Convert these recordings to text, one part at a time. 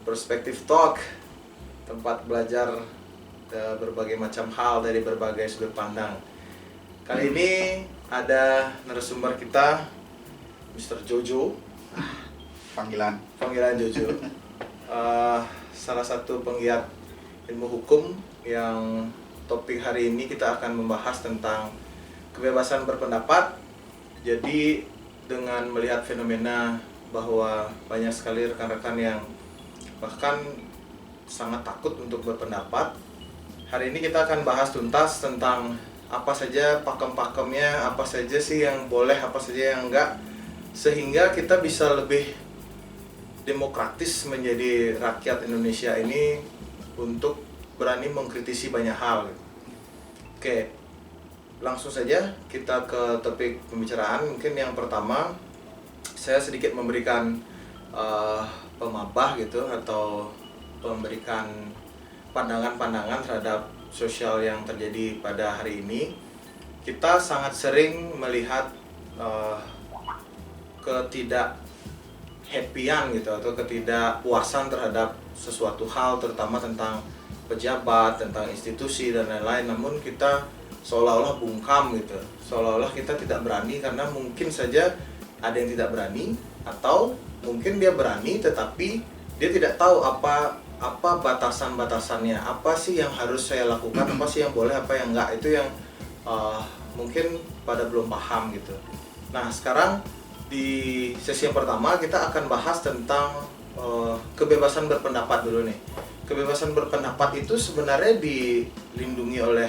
Perspektif Talk, tempat belajar berbagai macam hal dari berbagai sudut pandang. Kali ini ada narasumber kita, Mr. Jojo, Panggilan Jojo, salah satu penggiat ilmu hukum yang topik hari ini kita akan membahas tentang kebebasan berpendapat. Jadi dengan melihat fenomena bahwa banyak sekali rekan-rekan yang bahkan sangat takut untuk berpendapat, hari ini kita akan bahas tuntas tentang apa saja pakem-pakemnya, apa saja sih yang boleh, apa saja yang enggak, sehingga kita bisa lebih demokratis menjadi rakyat Indonesia ini untuk berani mengkritisi banyak hal. Oke, langsung saja kita ke topik pembicaraan. Mungkin yang pertama saya sedikit memberikan pemabah gitu, atau memberikan pandangan-pandangan terhadap sosial yang terjadi pada hari ini. Kita sangat sering melihat ketidak happyan gitu, atau ketidakpuasan terhadap sesuatu hal, terutama tentang pejabat, tentang institusi dan lain-lain. Namun kita seolah-olah bungkam gitu, seolah-olah kita tidak berani karena mungkin saja ada yang tidak berani, atau mungkin dia berani tetapi dia tidak tahu apa batasan-batasannya, apa sih yang harus saya lakukan, apa sih yang boleh, apa yang enggak. Itu yang mungkin pada belum paham gitu. Nah, sekarang di sesi yang pertama kita akan bahas tentang kebebasan berpendapat dulu nih. Kebebasan berpendapat itu sebenarnya dilindungi oleh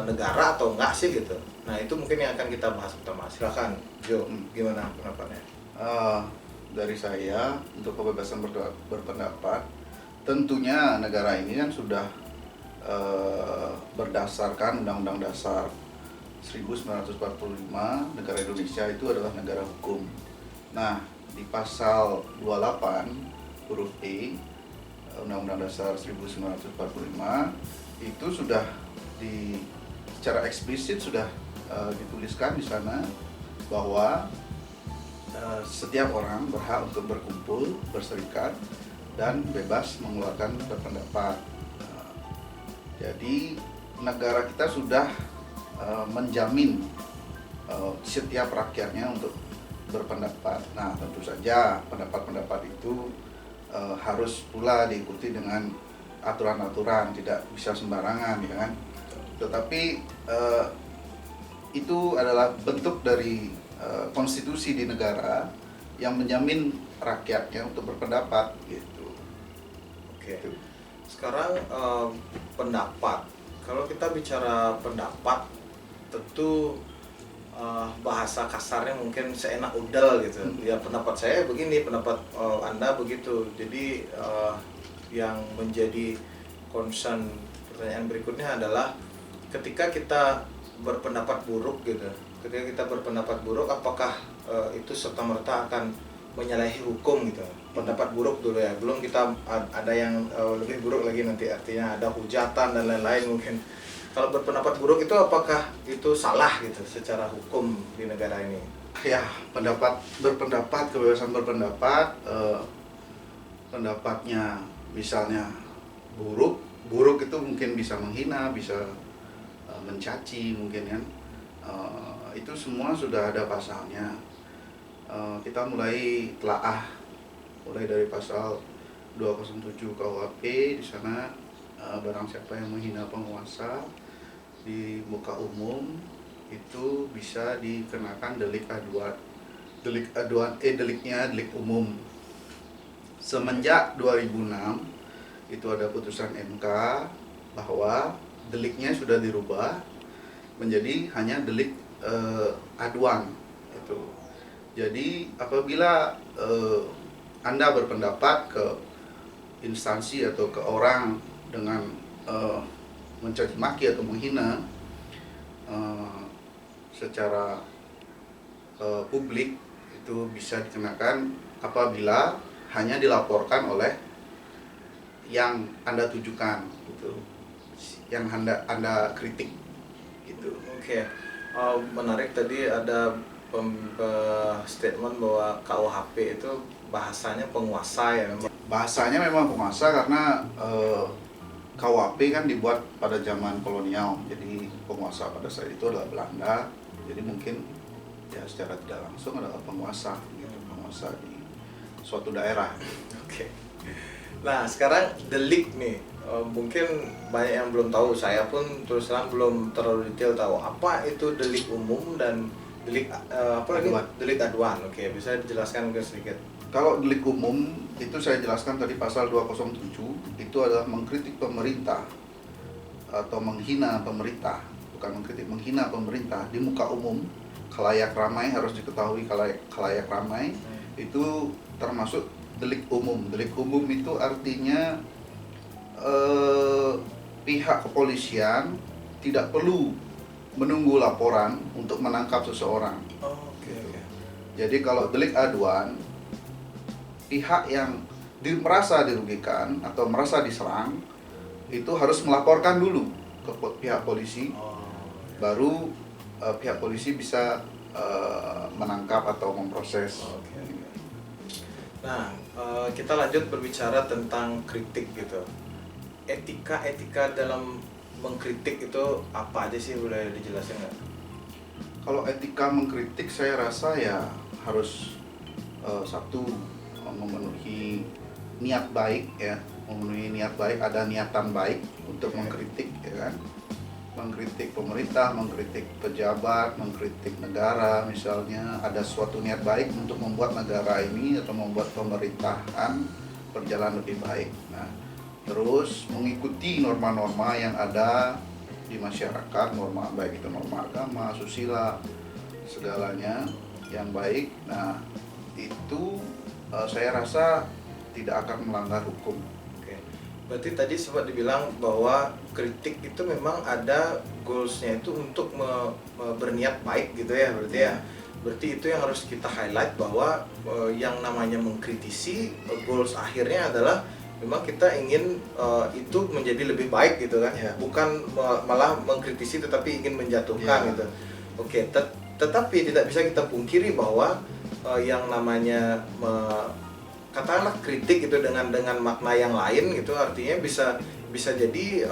negara atau enggak sih gitu. Nah, itu mungkin yang akan kita bahas pertama. Silakan Jo, gimana pendapatnya? dari saya untuk kebebasan berpendapat, tentunya negara ini kan sudah berdasarkan Undang-Undang Dasar 1945, negara Indonesia itu adalah negara hukum. Nah, di pasal 28 huruf E Undang-Undang Dasar 1945 itu sudah secara eksplisit sudah dituliskan di sana bahwa setiap orang berhak untuk berkumpul, berserikat, dan bebas mengeluarkan berpendapat. Jadi negara kita sudah menjamin setiap rakyatnya untuk berpendapat. Nah, tentu saja pendapat-pendapat itu harus pula diikuti dengan aturan-aturan, tidak bisa sembarangan, ya kan? Tetapi itu adalah bentuk dari konstitusi di negara yang menjamin rakyatnya untuk berpendapat, gitu. Oke. Sekarang pendapat. Kalau kita bicara pendapat, tentu bahasa kasarnya mungkin seenak udel gitu. Ya, pendapat saya begini, pendapat Anda begitu. Jadi yang menjadi concern pertanyaan berikutnya adalah ketika kita berpendapat buruk gitu. Ketika kita berpendapat buruk, apakah itu serta-merta akan menyalahi hukum gitu? Pendapat buruk dulu ya, belum kita ada yang lebih buruk lagi nanti, artinya ada hujatan dan lain-lain mungkin. Kalau berpendapat buruk itu apakah itu salah gitu secara hukum di negara ini? Ya, berpendapat, kebebasan berpendapat, pendapatnya misalnya buruk itu mungkin bisa menghina, bisa mencaci mungkin kan, itu semua sudah ada pasalnya. Kita mulai telaah mulai dari pasal 207 KUHP. Di sana barang siapa yang menghina penguasa di muka umum itu bisa dikenakan delik aduan. Deliknya delik umum. Semenjak 2006 itu ada putusan MK bahwa deliknya sudah dirubah menjadi hanya delik aduan itu. Jadi apabila Anda berpendapat ke instansi atau ke orang dengan mencaci maki atau menghina secara publik, itu bisa dikenakan apabila hanya dilaporkan oleh yang Anda tujukan gitu, yang Anda kritik gitu. Oke. Menarik tadi ada statement bahwa KUHP itu bahasanya penguasa ya memang. Bahasanya memang penguasa karena KUHP kan dibuat pada zaman kolonial, jadi penguasa pada saat itu adalah Belanda. Jadi mungkin ya secara tidak langsung adalah penguasa gitu, penguasa di suatu daerah. Oke. Nah, sekarang delik nih. Mungkin banyak yang belum tahu, saya pun terus terang belum terlalu detail tahu apa itu delik umum dan delik apa lagi? Aduan. Delik aduan. Oke, bisa dijelaskan mungkin sedikit. Kalau delik umum itu saya jelaskan tadi pasal 207 itu adalah mengkritik pemerintah atau menghina pemerintah, bukan mengkritik, menghina pemerintah di muka umum, khalayak ramai, harus diketahui khalayak ramai itu termasuk delik umum. Delik umum itu artinya pihak kepolisian tidak perlu menunggu laporan untuk menangkap seseorang. Oh, oke. Jadi kalau delik aduan, pihak yang merasa dirugikan atau merasa diserang itu harus melaporkan dulu ke pihak polisi, Oh. baru pihak polisi bisa menangkap atau memproses. Oke. Nah, kita lanjut berbicara tentang kritik gitu. Etika dalam mengkritik itu apa aja sih, boleh dijelasin nggak? Kalau etika mengkritik saya rasa ya harus satu, memenuhi niat baik ya, memenuhi niat baik, ada niatan baik untuk mengkritik ya kan. Mengkritik pemerintah, mengkritik pejabat, mengkritik negara misalnya, ada suatu niat baik untuk membuat negara ini atau membuat pemerintahan berjalan lebih baik. Nah, terus mengikuti norma-norma yang ada di masyarakat, norma baik itu norma agama, susila, segalanya yang baik. Nah, itu saya rasa tidak akan melanggar hukum. Oke. Berarti tadi sempat dibilang bahwa kritik itu memang ada goalsnya itu untuk berniat baik gitu ya, berarti ya. Berarti itu yang harus kita highlight, bahwa yang namanya mengkritisi, goals akhirnya adalah memang kita ingin itu menjadi lebih baik gitu kan, Ya. bukan malah mengkritisi tetapi ingin menjatuhkan Ya. gitu. Oke, tetapi tidak bisa kita pungkiri bahwa yang namanya katakanlah kritik itu dengan makna yang lain gitu, artinya bisa jadi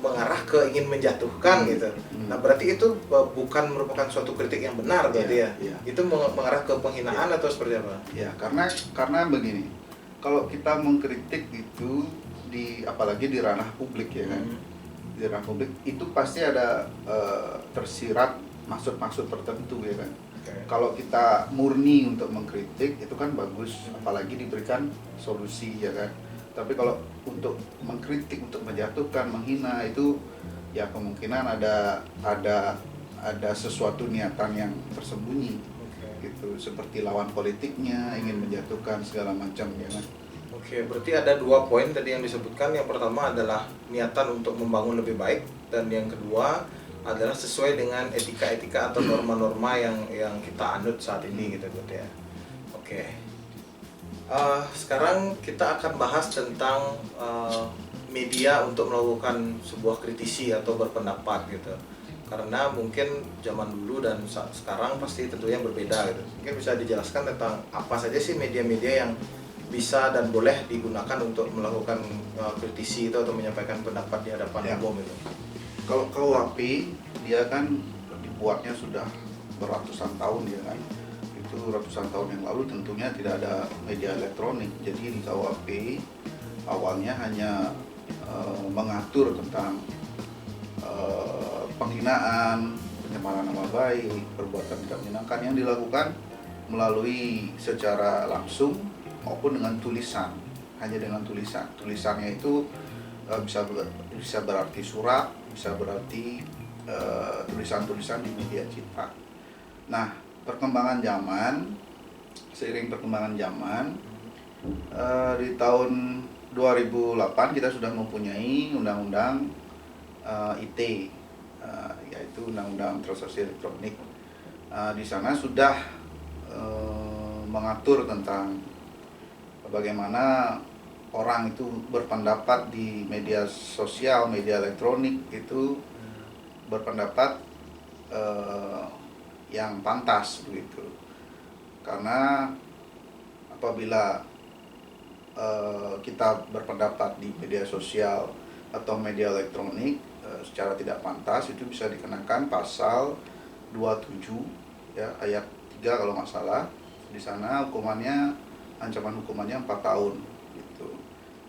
mengarah ke ingin menjatuhkan gitu. Nah, berarti itu bukan merupakan suatu kritik yang benar berarti ya. Itu mengarah ke penghinaan atau seperti apa? Ya, karena begini. Kalau kita mengkritik itu apalagi di ranah publik ya kan. Di ranah publik itu pasti ada tersirat maksud-maksud tertentu ya kan. Okay. Kalau kita murni untuk mengkritik itu kan bagus, apalagi diberikan solusi ya kan. Tapi kalau untuk mengkritik, untuk menjatuhkan, menghina itu ya kemungkinan ada sesuatu niatan yang tersembunyi. Gitu, seperti lawan politiknya ingin menjatuhkan segala macam ya kan. Oke, berarti ada 2 poin tadi yang disebutkan. Yang pertama adalah niatan untuk membangun lebih baik, dan yang kedua adalah sesuai dengan etika-etika atau norma-norma yang kita anut saat ini gitu ya. Oke. Sekarang kita akan bahas tentang media untuk melakukan sebuah kritisi atau berpendapat gitu. Karena mungkin zaman dulu dan sekarang pasti tentunya berbeda gitu. Mungkin bisa dijelaskan tentang apa saja sih media-media yang bisa dan boleh digunakan untuk melakukan kritisi itu atau menyampaikan pendapat di hadapan umum itu. Kalau KUHP dia kan dibuatnya sudah beratusan tahun ya kan. Itu ratusan tahun yang lalu tentunya tidak ada media elektronik. Jadi di KUHP awalnya hanya mengatur tentang penghinaan, pencemaran nama baik, perbuatan tidak menyenangkan yang dilakukan melalui secara langsung maupun dengan tulisan, hanya dengan tulisan. Tulisannya itu bisa berarti surat, bisa berarti tulisan-tulisan di media cetak. Nah, seiring perkembangan zaman, di tahun 2008 kita sudah mempunyai undang-undang IT, yaitu Undang-Undang Transaksi Elektronik. Di sana sudah mengatur tentang bagaimana orang itu berpendapat di media sosial, media elektronik itu berpendapat yang pantas begitu. Karena apabila kita berpendapat di media sosial atau media elektronik secara tidak pantas, itu bisa dikenakan pasal 27 ya, ayat 3 kalau nggak salah. Di sana hukumannya, ancaman hukumannya 4 tahun gitu.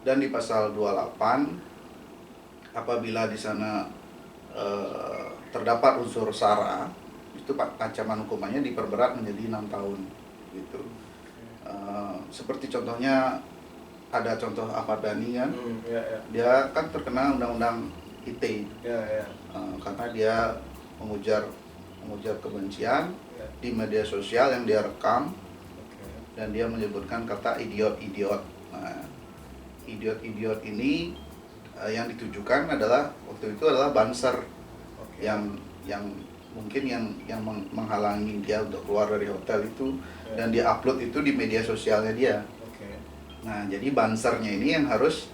Dan di pasal 28, apabila di sana terdapat unsur sara, itu ancaman hukumannya diperberat menjadi 6 tahun gitu. Seperti contohnya, ada contoh Ahmad Dhani kan, dia kan terkena undang-undang ITE karena dia mengujar kebencian di media sosial yang dia rekam, dan dia menyebutkan kata idiot. Nah, idiot ini yang ditujukan adalah waktu itu adalah Banser yang mungkin yang menghalangi dia untuk keluar dari hotel itu, dan dia upload itu di media sosialnya dia. Nah, jadi Bansernya ini yang harus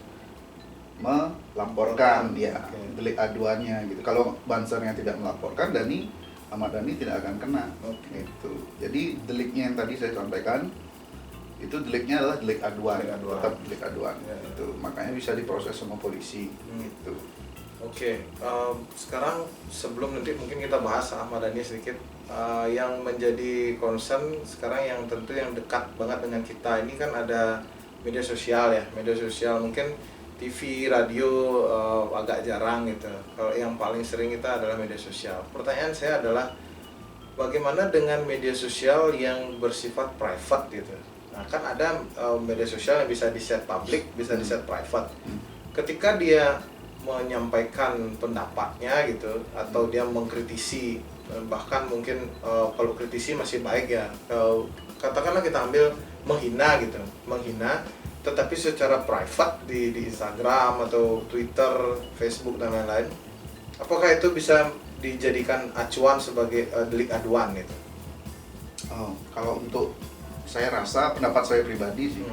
melaporkan dia delik aduannya gitu. Kalau Bansernya tidak melaporkan, Ahmad Dhani tidak akan kena. Gitu. Jadi deliknya yang tadi saya sampaikan itu deliknya adalah delik aduan. Tetap delik aduan. Gitu. Makanya bisa diproses sama polisi. Gitu. Sekarang sebelum nanti mungkin kita bahas Ahmad Dhani sedikit, yang menjadi concern sekarang yang tentu yang dekat banget dengan kita ini kan ada media sosial ya. Media sosial mungkin TV, radio agak jarang gitu. Kalau yang paling sering kita adalah media sosial. Pertanyaan saya adalah bagaimana dengan media sosial yang bersifat private gitu. Nah, kan ada media sosial yang bisa di-set public, bisa di-set private. Ketika dia menyampaikan pendapatnya gitu, atau dia mengkritisi, bahkan mungkin kalau kritisi masih baik ya, katakanlah kita ambil menghina gitu, tetapi secara private di Instagram atau Twitter, Facebook dan lain-lain, apakah itu bisa dijadikan acuan sebagai delik aduan gitu? Kalau untuk saya rasa, pendapat saya pribadi sih,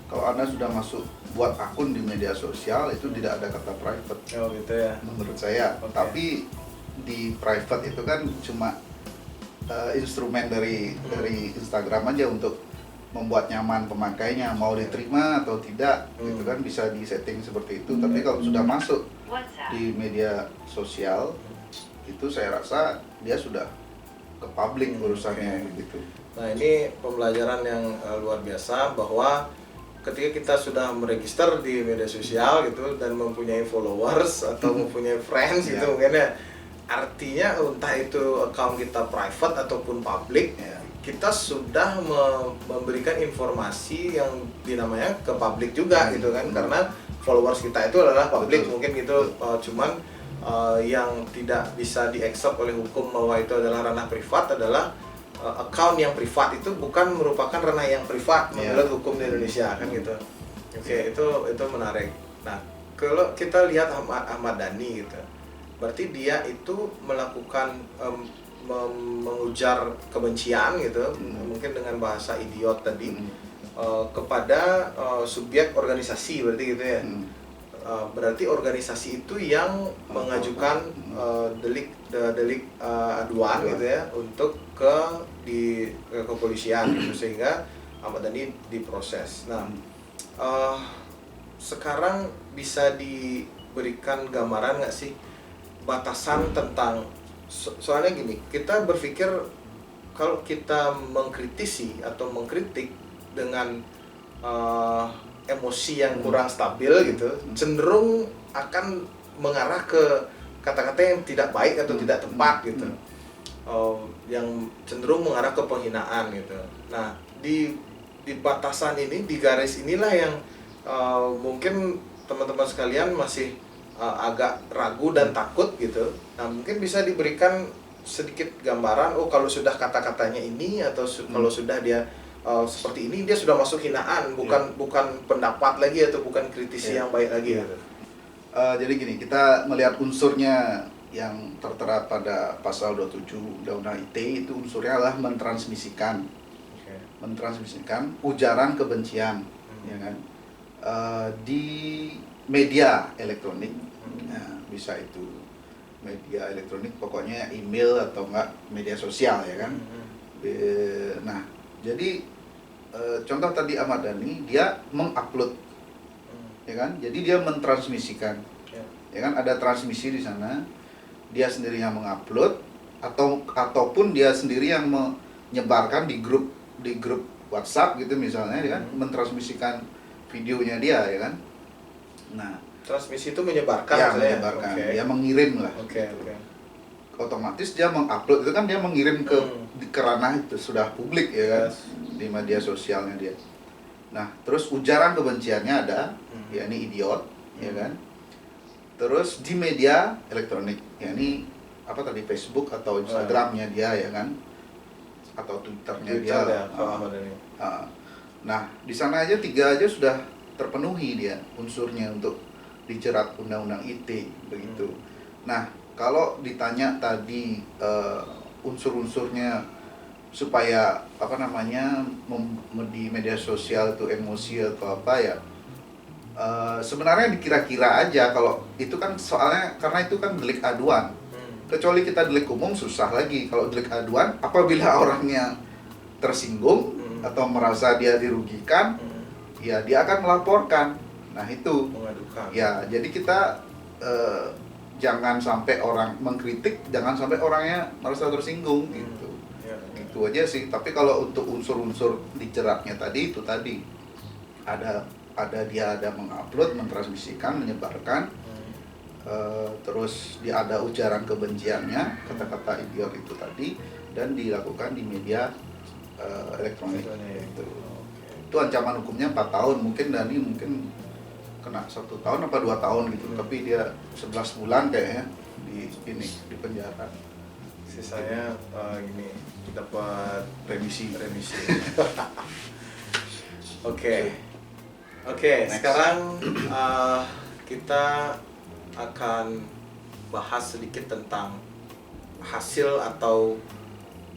kalau Anda sudah masuk buat akun di media sosial, itu tidak ada kata private. Gitu ya. Menurut saya. Tapi di private itu kan cuma instrumen dari Instagram aja untuk membuat nyaman pemakainya, mau diterima atau tidak, itu kan bisa disetting seperti itu. Tapi kalau sudah masuk di media sosial, itu saya rasa dia sudah ke publik urusannya begitu. Nah, ini pembelajaran yang luar biasa, bahwa ketika kita sudah meregister di media sosial gitu dan mempunyai followers atau mempunyai friends gitu mungkin ya, artinya entah itu account kita private ataupun public, kita sudah memberikan informasi yang dinamanya ke publik juga gitu kan, karena followers kita itu adalah publik. Mungkin gitu, cuman yang tidak bisa di-accept oleh hukum bahwa itu adalah ranah privat adalah account yang privat itu bukan merupakan ranah yang privat menurut hukum di Indonesia kan gitu. Itu menarik. Nah, kalau kita lihat Ahmad Dhani gitu, berarti dia itu melakukan mengujar kebencian gitu, mungkin dengan bahasa idiot tadi, kepada subjek organisasi, berarti gitu ya. Berarti organisasi itu yang mengajukan delik aduan gitu ya untuk ke kepolisian gitu, sehingga Ahmad Dhani diproses. Nah, sekarang bisa diberikan gambaran nggak sih batasan tentang, soalnya gini, kita berpikir kalau kita mengkritisi atau mengkritik dengan emosi yang kurang stabil gitu, cenderung akan mengarah ke kata-kata yang tidak baik atau tidak tepat gitu, yang cenderung mengarah ke penghinaan gitu. Nah, di batasan ini, di garis inilah yang mungkin teman-teman sekalian masih agak ragu dan takut gitu. Nah, mungkin bisa diberikan sedikit gambaran, kalau sudah kata-katanya ini atau kalau sudah dia seperti ini, dia sudah masuk hinaan, bukan pendapat lagi atau bukan kritisi yang baik lagi gitu. Jadi gini, kita melihat unsurnya yang tertera pada pasal 27 Undang-Undang ITE, itu unsurnya adalah mentransmisikan ujaran kebencian, ya kan, di media elektronik. Bisa itu media elektronik, pokoknya email atau enggak media sosial, ya kan. Nah, jadi contoh tadi Ahmad Dhani, dia mengupload, ya kan? Jadi dia mentransmisikan, ya kan? Ada transmisi di sana, dia sendiri yang mengupload ataupun dia sendiri yang menyebarkan di grup WhatsApp gitu misalnya, ya kan? Mentransmisikan videonya dia, ya kan? Nah, transmisi itu menyebarkan ya maksudnya? menyebarkan, Oke. dia mengirim lah. Oke. Otomatis dia mengupload itu kan, dia mengirim ke ranah itu sudah publik, ya kan? Yes. Di media sosialnya dia. Nah, terus ujaran kebenciannya ada, yakni idiot, ya kan? Terus di media elektronik, yakni apa tadi, Facebook atau Instagramnya dia, ya kan? Atau Twitternya dia. Ya, Ahmad Dhani. Nah, di sana aja 3 aja sudah terpenuhi dia unsurnya untuk dijerat undang-undang ITE begitu. Nah, kalau ditanya tadi unsur-unsurnya supaya apa namanya di media sosial itu emosi atau apa ya, sebenarnya dikira-kira aja. Kalau itu kan soalnya karena itu kan delik aduan. Kecuali kita delik umum susah lagi. Kalau delik aduan, apabila orangnya tersinggung atau merasa dia dirugikan, ya dia akan melaporkan. Nah itu Mengadukan. ya, jadi kita jangan sampai orang mengkritik, jangan sampai orangnya merasa tersinggung gitu. Itu aja sih. Tapi kalau untuk unsur-unsur dijeratnya tadi, itu tadi ada dia ada mengupload, mentransmisikan, menyebarkan, terus dia ada ujaran kebenciannya, kata-kata idiot itu tadi, dan dilakukan di media elektronik. Gitu. Itu ancaman hukumnya 4 tahun, mungkin Dhani mungkin kena 1 tahun apa 2 tahun gitu, tapi dia 11 bulan kayaknya di penjara. Sisanya gini, dapat remisi. Oke, sekarang kita akan bahas sedikit tentang hasil atau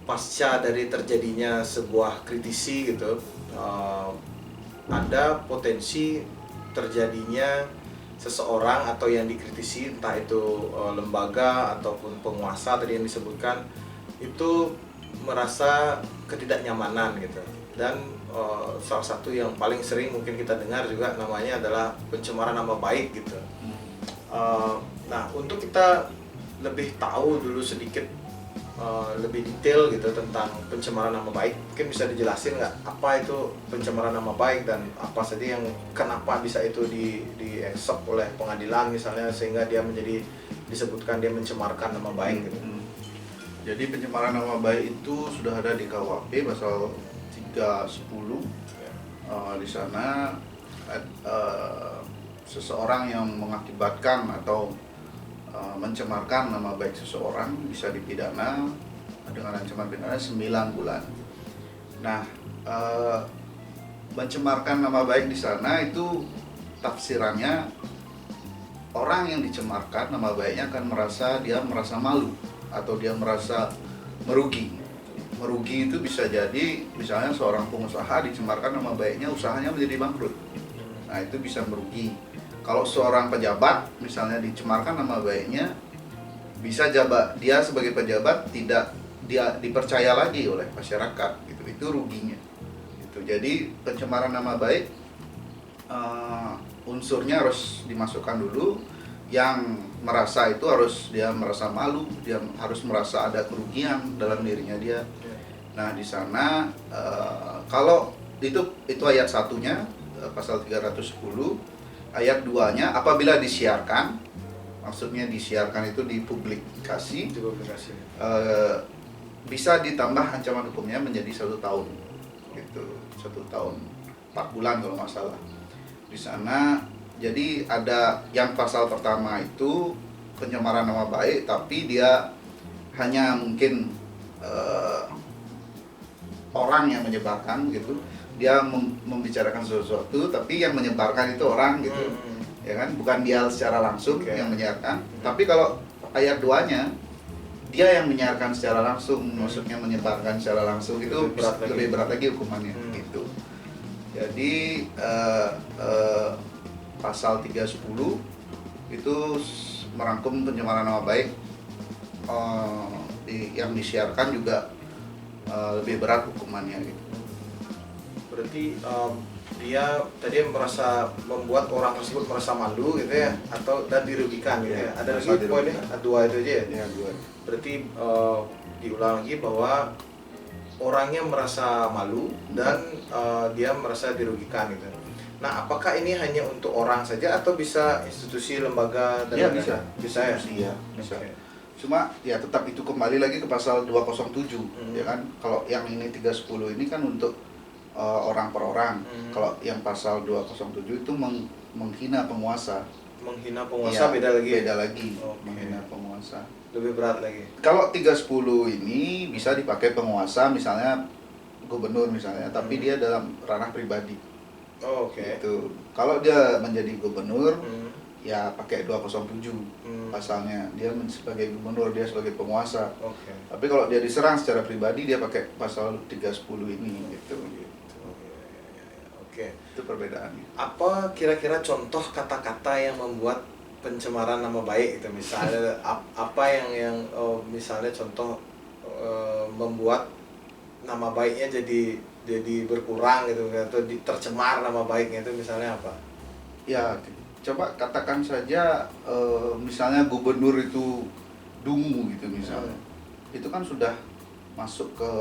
pasca dari terjadinya sebuah kritisi gitu. Ada potensi terjadinya seseorang atau yang dikritisi, entah itu lembaga ataupun penguasa tadi yang disebutkan, itu merasa ketidaknyamanan gitu. Dan salah satu yang paling sering mungkin kita dengar juga namanya adalah pencemaran nama baik gitu. Nah, untuk kita lebih tahu dulu sedikit lebih detail gitu tentang pencemaran nama baik, mungkin bisa dijelasin nggak apa itu pencemaran nama baik dan apa saja yang kenapa bisa itu diesok oleh pengadilan misalnya sehingga dia menjadi disebutkan dia mencemarkan nama baik gitu. Jadi pencemaran nama baik itu sudah ada di KUHP pasal 310. Di sana seseorang yang mengakibatkan atau mencemarkan nama baik seseorang bisa dipidana dengan ancaman pidana 9 bulan. Nah, mencemarkan nama baik di sana itu tafsirannya, orang yang dicemarkan nama baiknya akan merasa malu atau dia merasa merugi. Merugi itu bisa jadi misalnya seorang pengusaha dicemarkan nama baiknya, usahanya menjadi bangkrut. Nah, itu bisa merugi. Kalau seorang pejabat misalnya dicemarkan nama baiknya, bisa dia sebagai pejabat tidak dia dipercaya lagi oleh masyarakat gitu. Itu ruginya. Gitu. Jadi pencemaran nama baik unsurnya harus dimasukkan dulu. Yang merasa itu harus dia merasa malu, dia harus merasa ada kerugian dalam dirinya dia. Nah, di sana kalau itu ayat 1-nya pasal 310. Ayat 2-nya apabila disiarkan, maksudnya disiarkan itu dipublikasi, bisa ditambah ancaman hukumnya menjadi 1 tahun, gitu, 1 tahun 4 bulan kalau nggak salah. Di sana jadi ada yang pasal pertama itu pencemaran nama baik, tapi dia hanya mungkin orang yang menyebarkan gitu. Dia membicarakan sesuatu, tapi yang menyebarkan itu orang gitu, ya kan, bukan dia secara langsung yang menyiarkan. Tapi kalau ayat 2-nya dia yang menyiarkan secara langsung, maksudnya menyebarkan secara langsung, itu lebih berat lagi hukumannya gitu. Jadi pasal 310 itu merangkum pencemaran nama baik, yang disiarkan juga lebih berat hukumannya gitu. Berarti dia tadi merasa membuat orang tersebut merasa malu gitu ya, atau dan dirugikan gitu ya. Ada lagi merasa poinnya, dirugikan. dua itu aja ya. Ya, dua. Berarti diulang lagi bahwa orangnya merasa malu dan dia merasa dirugikan gitu. Nah, apakah ini hanya untuk orang saja atau bisa institusi, lembaga dan Ya, lain-lain? Bisa ya? Iya, bisa. Oke. Cuma ya tetap itu kembali lagi ke pasal 207 Hmm. ya kan. Kalau yang ini 310 ini kan untuk orang per orang. Kalau yang pasal 207 itu menghina penguasa. Menghina penguasa Iya, beda lagi. Beda lagi. Oke. Menghina penguasa. Lebih berat lagi. Kalau 310 ini bisa dipakai penguasa, misalnya gubernur misalnya, tapi dia dalam ranah pribadi. Oh, oke. Gitu. Kalau dia menjadi gubernur, Hmm. ya pakai 207 pasalnya. Dia sebagai gubernur, dia sebagai penguasa. Oke. Tapi kalau dia diserang secara pribadi, dia pakai pasal 310 ini gitu. Oke. Itu perbedaannya. Apa kira-kira contoh kata-kata yang membuat pencemaran nama baik itu, misalnya apa yang misalnya contoh membuat nama baiknya jadi berkurang gitu atau tercemar nama baiknya itu, misalnya apa? Ya, coba katakan saja misalnya gubernur itu dungu gitu misalnya. Itu kan sudah masuk ke,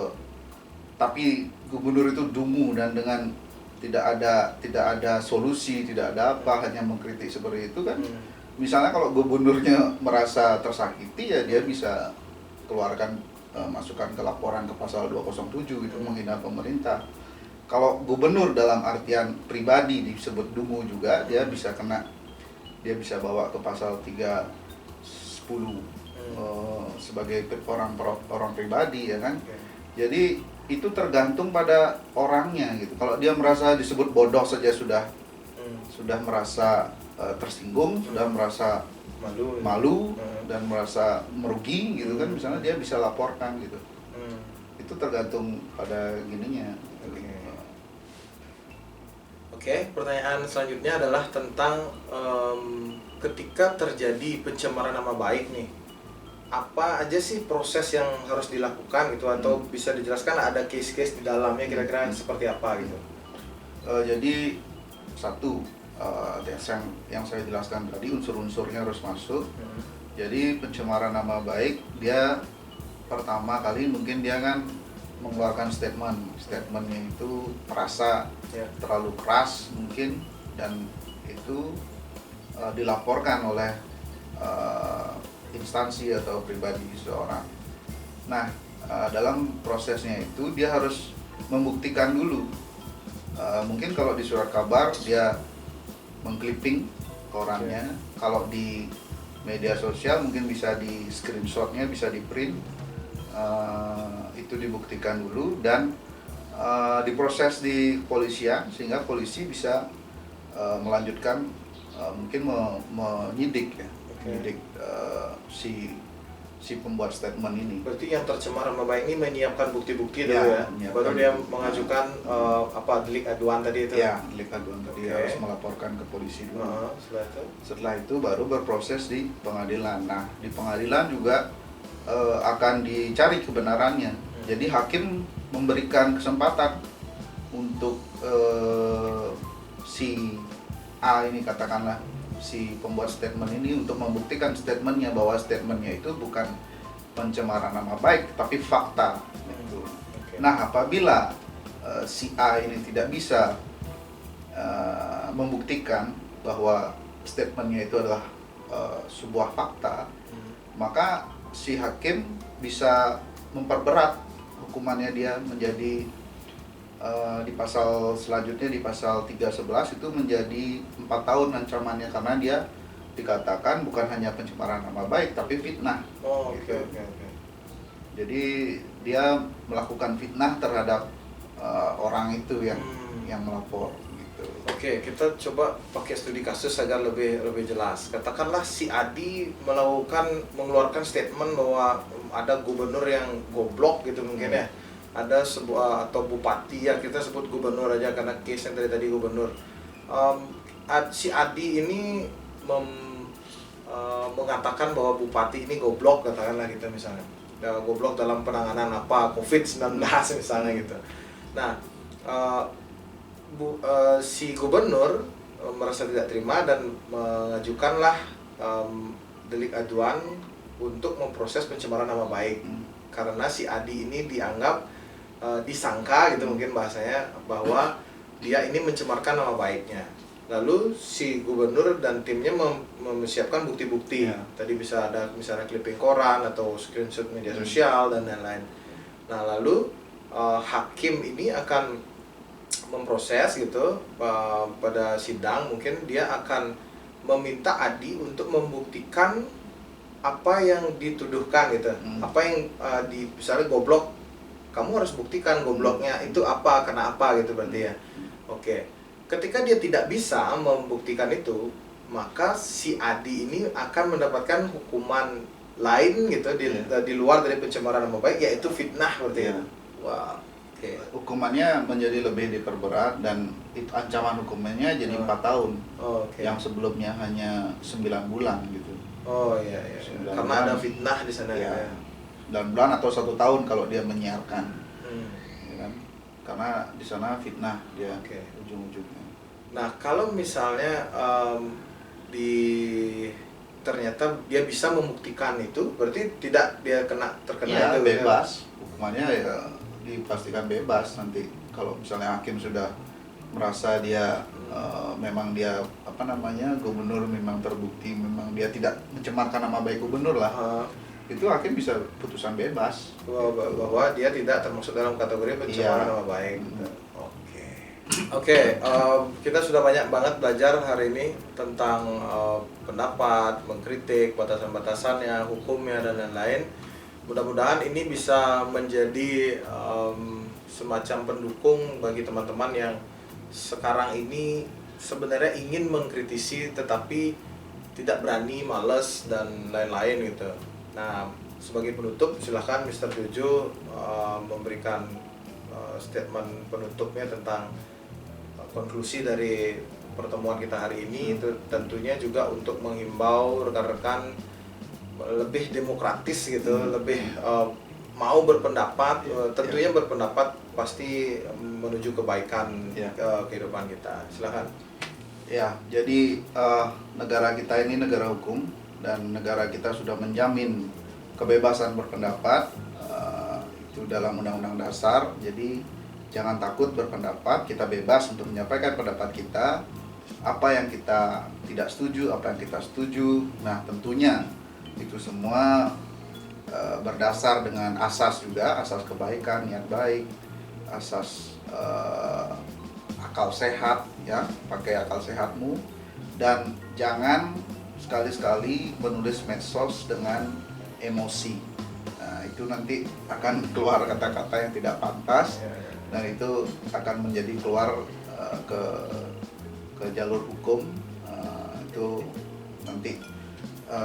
tapi gubernur itu dungu dan dengan tidak ada solusi, tidak ada apa, hanya mengkritik seperti itu kan. Misalnya kalau gubernurnya merasa tersakiti, ya dia bisa keluarkan masukkan ke laporan ke pasal 207 itu menghina pemerintah. Kalau gubernur dalam artian pribadi disebut dungu juga, dia bisa bawa ke pasal 310 sebagai orang pribadi ya kan. Jadi itu tergantung pada orangnya gitu. Kalau dia merasa disebut bodoh saja sudah merasa tersinggung, sudah merasa malu dan merasa merugi gitu kan, misalnya dia bisa laporkan gitu. Itu tergantung pada gininya. Oke, pertanyaan selanjutnya adalah tentang ketika terjadi pencemaran nama baik nih, apa aja sih proses yang harus dilakukan gitu, atau bisa dijelaskan ada case-case di dalamnya kira-kira seperti apa gitu? Jadi satu, yang saya jelaskan tadi, unsur-unsurnya harus masuk. Jadi pencemaran nama baik, dia pertama kali mungkin dia kan mengeluarkan statementnya itu merasa terlalu keras mungkin, dan itu dilaporkan oleh instansi atau pribadi seseorang. Nah, dalam prosesnya itu dia harus membuktikan dulu. Mungkin kalau di surat kabar dia mengclipping korannya, kalau di media sosial mungkin bisa di screenshotnya, bisa di print. Itu dibuktikan dulu dan diproses di kepolisian sehingga polisi bisa melanjutkan mungkin menyidik ya, menyidik si pembuat statement ini. Berarti yang tercemar nama baik ini menyiapkan bukti-bukti dulu Ya, ya, baru dia mengajukan delik aduan tadi itu. Ya, delik aduan tadi harus melaporkan ke polisi dulu. Setelah itu baru berproses di pengadilan. Nah, di pengadilan juga akan dicari kebenarannya. Jadi hakim memberikan kesempatan untuk si A ini, katakanlah si pembuat statement ini, untuk membuktikan statementnya bahwa statementnya itu bukan pencemaran nama baik tapi fakta. Nah, apabila si A ini tidak bisa membuktikan bahwa statementnya itu adalah sebuah fakta, maka si hakim bisa memperberat hukumannya, dia menjadi di pasal selanjutnya, di pasal 311 itu menjadi 4 tahun ancamannya, karena dia dikatakan bukan hanya pencemaran nama baik tapi fitnah. Jadi dia melakukan fitnah terhadap orang itu yang melapor gitu. Oke, kita coba pakai studi kasus agar lebih jelas. Katakanlah si Adi mengeluarkan statement bahwa ada gubernur yang goblok gitu mungkin ya. Ada sebuah atau bupati, ya kita sebut gubernur aja karena case yang tadi gubernur. Si Adi ini mengatakan bahwa bupati ini goblok, katakanlah gitu misalnya. Goblok dalam penanganan apa, COVID-19 misalnya gitu. Nah, si gubernur merasa tidak terima dan mengajukanlah delik aduan untuk memproses pencemaran nama baik karena si Adi ini dianggap disangka gitu mungkin bahasanya bahwa dia ini mencemarkan nama baiknya. Lalu si gubernur dan timnya mempersiapkan bukti-bukti. Ya. Tadi bisa ada misalnya clipping koran atau screenshot media sosial dan lain-lain. Nah, lalu hakim ini akan memproses gitu pada sidang, mungkin dia akan meminta Adi untuk membuktikan apa yang dituduhkan gitu. Apa yang misalnya goblok, kamu harus buktikan gobloknya itu apa, karena apa gitu berarti ya. Oke. Ketika dia tidak bisa membuktikan itu, maka si Adi ini akan mendapatkan hukuman lain gitu di luar dari pencemaran nama baik, yaitu fitnah berarti ya. Wah, oke. Hukumannya menjadi lebih diperberat dan itu ancaman hukumannya jadi 4 tahun. Yang sebelumnya hanya 9 bulan gitu. Oh iya. Karena ada fitnah di sana ya. 9 bulan atau 1 tahun kalau dia menyiarkan. Ya kan? Karena di sana fitnah dia ujung-ujungnya. Nah, kalau misalnya ternyata dia bisa membuktikan itu, berarti tidak dia terkena itu bebas. Hukumannya ya dipastikan bebas nanti. Kalau misalnya hakim sudah merasa dia memang dia gubernur memang terbukti memang dia tidak mencemarkan nama baik gubernur lah. Itu hakim bisa putusan bebas bahwa dia tidak termasuk dalam kategori pencemaran nama baik. Oke, kita sudah banyak banget belajar hari ini tentang pendapat, mengkritik, batasan-batasannya, hukumnya dan lain-lain. Mudah-mudahan ini bisa menjadi semacam pendukung bagi teman-teman yang sekarang ini sebenarnya ingin mengkritisi tetapi tidak berani, malas dan lain-lain gitu. Nah, sebagai penutup silahkan Mr. Jojo memberikan statement penutupnya tentang konklusi dari pertemuan kita hari ini. Itu tentunya juga untuk menghimbau rekan-rekan lebih demokratis gitu, lebih mau berpendapat, tentunya berpendapat pasti menuju kebaikan kehidupan kita. Silakan. Ya, jadi negara kita ini negara hukum dan negara kita sudah menjamin kebebasan berpendapat itu dalam Undang-Undang Dasar. Jadi jangan takut berpendapat, kita bebas untuk menyampaikan pendapat kita, apa yang kita tidak setuju, apa yang kita setuju. Nah, tentunya itu semua berdasar dengan asas juga, asas kebaikan, niat baik, asas akal sehat ya, pakai akal sehatmu, dan jangan sekali-sekali menulis medsos dengan emosi. Nah, itu nanti akan keluar kata-kata yang tidak pantas. Dan itu akan menjadi keluar ke jalur hukum. Itu nanti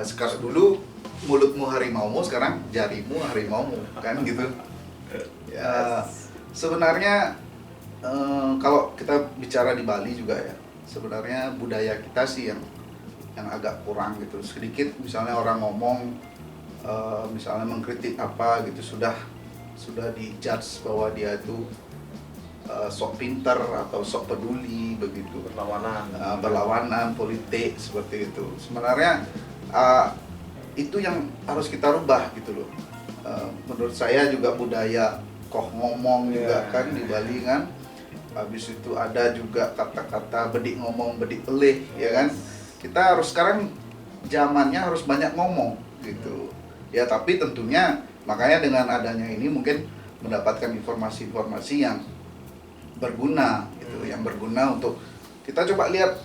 sekarang dulu mulutmu harimaumu, sekarang jarimu harimaumu, kan gitu. Sebenarnya kalau kita bicara di Bali juga ya, sebenarnya budaya kita sih yang agak kurang gitu. Sedikit misalnya orang ngomong misalnya mengkritik apa gitu, sudah dijudge bahwa dia itu sok pinter atau sok peduli begitu, berlawanan politik seperti itu. Sebenarnya itu yang harus kita rubah gitu loh. Menurut saya juga budaya koh ngomong juga kan di Bali kan. Habis itu ada juga kata-kata bedik ngomong bedik pelih ya kan. Kita harus sekarang zamannya harus banyak ngomong gitu ya, tapi tentunya makanya dengan adanya ini mungkin mendapatkan informasi-informasi yang berguna gitu, yang berguna untuk kita coba lihat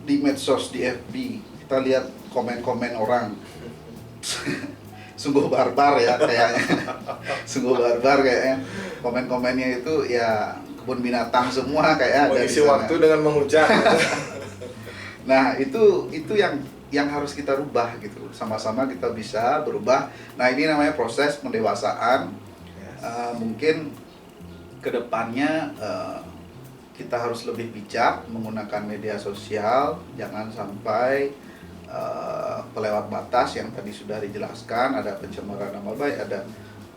di medsos, di FB, kita lihat komen-komen orang sungguh barbar ya kayaknya. Sungguh barbar kayaknya, komen-komennya itu ya kebun binatang semua kayak ada mengisi waktu dengan menghujat. Nah itu yang harus kita rubah gitu, sama-sama kita bisa berubah. Nah ini namanya proses pendewasaan. Mungkin kedepannya kita harus lebih bijak menggunakan media sosial, jangan sampai pelewat batas yang tadi sudah dijelaskan. Ada pencemaran nama baik, ada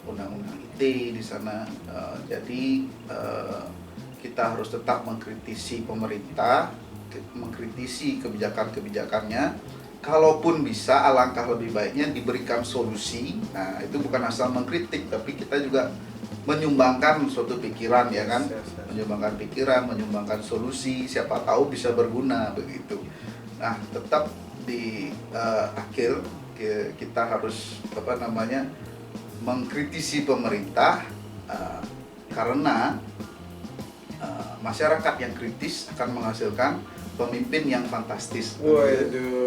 undang-undang ITE di sana. Jadi kita harus tetap mengkritisi pemerintah, mengkritisi kebijakan-kebijakannya. Kalaupun bisa, alangkah lebih baiknya diberikan solusi. Nah, itu bukan asal mengkritik, tapi kita juga menyumbangkan suatu pikiran, ya kan? Menyumbangkan pikiran, menyumbangkan solusi, siapa tahu bisa berguna begitu. Nah, tetap di akhir kita harus mengkritisi pemerintah, karena masyarakat yang kritis akan menghasilkan pemimpin yang fantastis. Waduh,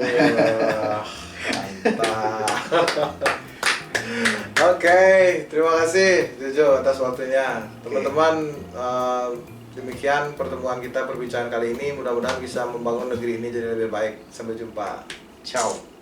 mantap. Oke, terima kasih Jojo atas waktunya. Teman-teman, demikian pertemuan kita, perbincangan kali ini. Mudah-mudahan bisa membangun negeri ini jadi lebih baik. Sampai jumpa. Ciao.